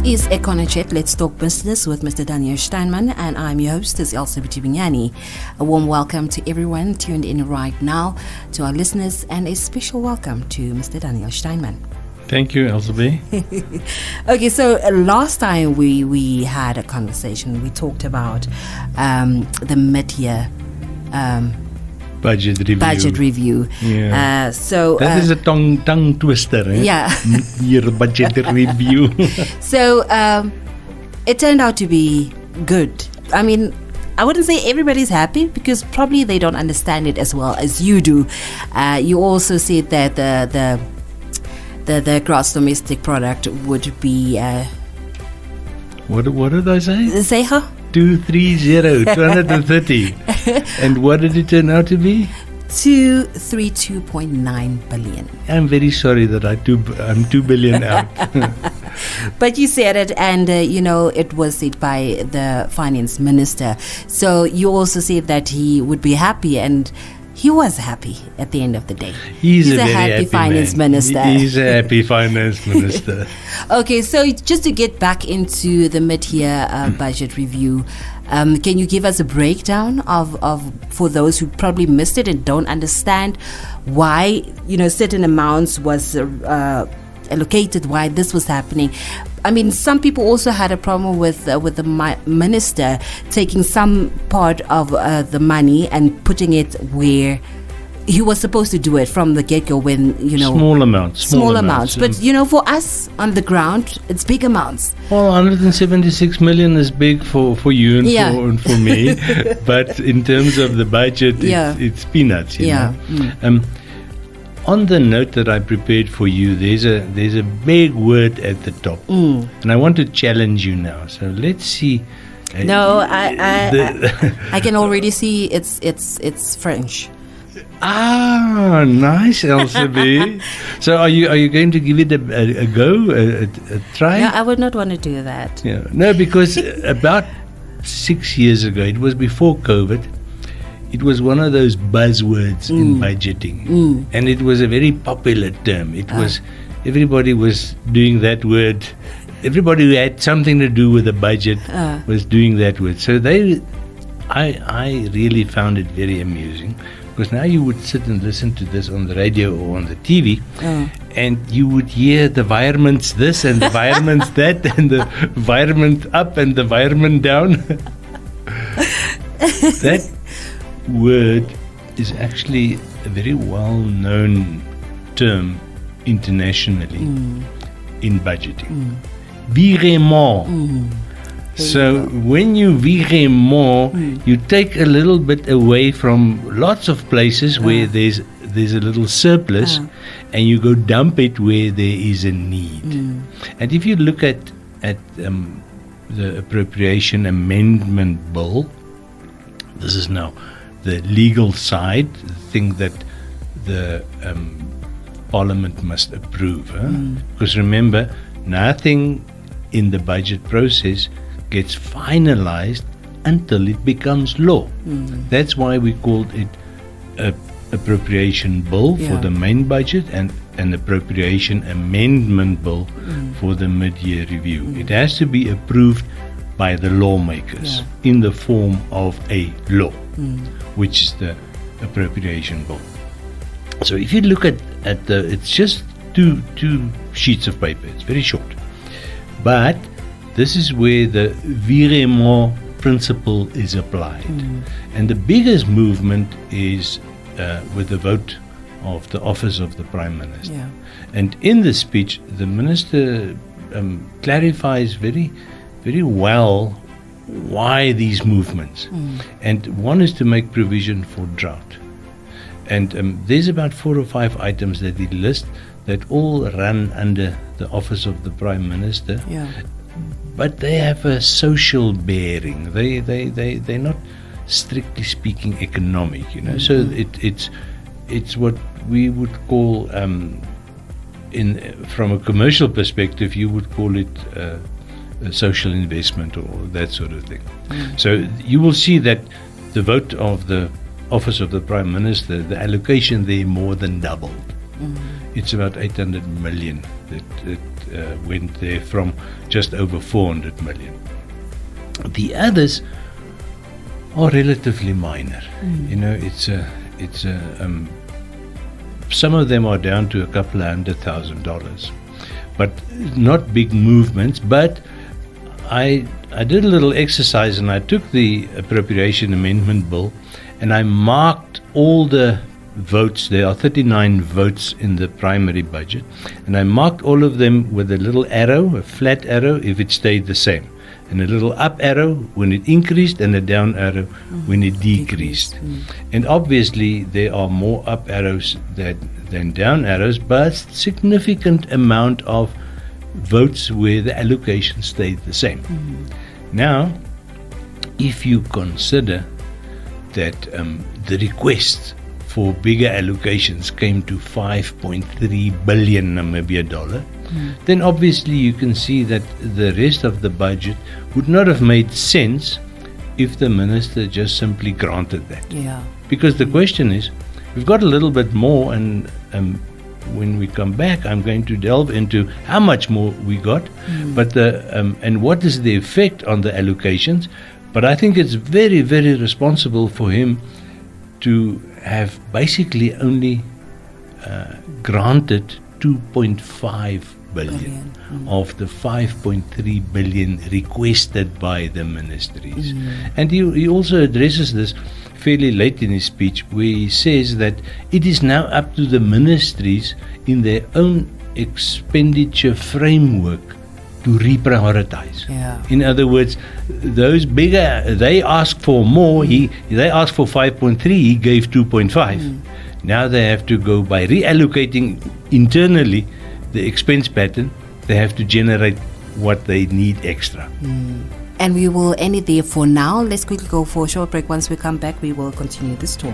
is EconoChat. Let's talk business with Mr. Daniel Steinman, and I'm your hostess, Elsa Bichibinyani. A warm welcome to everyone tuned in right now, to our listeners, and a special welcome to Mr. Daniel Steinman. Thank you, Elsa B. Okay, so last time we had a conversation, we talked about the mid-year budget review. Yeah. So that is a tongue twister. Eh? Yeah. Your budget review. So it turned out to be good. I mean, I wouldn't say everybody's happy because probably they don't understand it as well as you do. You also said that the gross domestic product would be What did I say? Say her 230. And what did it turn out to be? 232.9 billion. I'm very sorry that I'm 2 billion out. But you said it, and it was said by the finance minister. So you also said that he would be happy, and he was happy at the end of the day. He's a very happy finance minister. He's a happy finance minister. Okay, so just to get back into the mid-year budget review, can you give us a breakdown of for those who probably missed it and don't understand why certain amounts was allocated, why this was happening? I mean, some people also had a problem with the minister taking some part of the money and putting it where he was supposed to do it from the get-go when, Small amounts. But, for us on the ground, it's big amounts. Well, 176 million is big for you and for me. But in terms of the budget, it's peanuts, you know. On the note that I prepared for you, there's a big word at the top, and I want to challenge you now. So let's see. I can already see it's French. Ah, nice, Elsa B. So are you going to give it a go, a try? No, I would not want to do that. Yeah, no, because about 6 years ago, it was before COVID. It was one of those buzzwords in budgeting, and it was a very popular term. It was everybody was doing that word. Everybody who had something to do with the budget was doing that word. So I really found it very amusing, because now you would sit and listen to this on the radio or on the TV, and you would hear the environments this and the environments that, and the environment up and the environment down. That word is actually a very well-known term internationally in budgeting. Virement. So when you virement, you take a little bit away from lots of places where there's a little surplus, and you go dump it where there is a need. And if you look at the Appropriation Amendment Bill, this is now the legal side, the thing that the Parliament must approve. Because remember, nothing in the budget process gets finalized until it becomes law. That's why we called it a appropriation bill for the main budget and an appropriation amendment bill for the mid-year review. It has to be approved by the lawmakers in the form of a law, which is the appropriation bill. So if you look at it's just two sheets of paper. It's very short, but this is where the virement principle is applied. And the biggest movement is with the vote of the office of the Prime Minister. And in the speech, the Minister clarifies very, very well why these movements. And one is to make provision for drought. And there's about 4 or 5 items that he lists that all run under the office of the Prime Minister. But they have a social bearing. They're not strictly speaking economic, So it's what we would call from a commercial perspective, you would call it a social investment or that sort of thing. So you will see that the vote of the office of the Prime Minister, the allocation there more than doubled. it's about 800 million that went there from just over 400 million. The others are relatively minor. You know, some of them are down to a couple of $100,000, but not big movements. But I did a little exercise, and I took the appropriation amendment bill and I marked all the votes. There are 39 votes in the primary budget, and I marked all of them with a little arrow, a flat arrow if it stayed the same, and a little up arrow when it increased, and a down arrow when it decreased. And obviously there are more up arrows than down arrows, but significant amount of votes where the allocation stayed the same. Now, if you consider that the request for bigger allocations came to 5.3 billion Namibia dollar, then obviously you can see that the rest of the budget would not have made sense if the minister just simply granted that. Yeah. Because the question is, we've got a little bit more, and when we come back, I'm going to delve into how much more we got, but and what is the effect on the allocations. But I think it's very, very responsible for him to have basically only granted 2.5 billion of the 5.3 billion requested by the ministries. And he also addresses this fairly late in his speech, where he says that it is now up to the ministries in their own expenditure framework to reprioritize. Yeah. In other words, those bigger, they ask for more. They asked for 5.3, he gave 2.5. Now they have to go, by reallocating internally the expense pattern, they have to generate what they need extra. And we will end it there for now. Let's quickly go for a short break. Once we come back, we will continue this talk.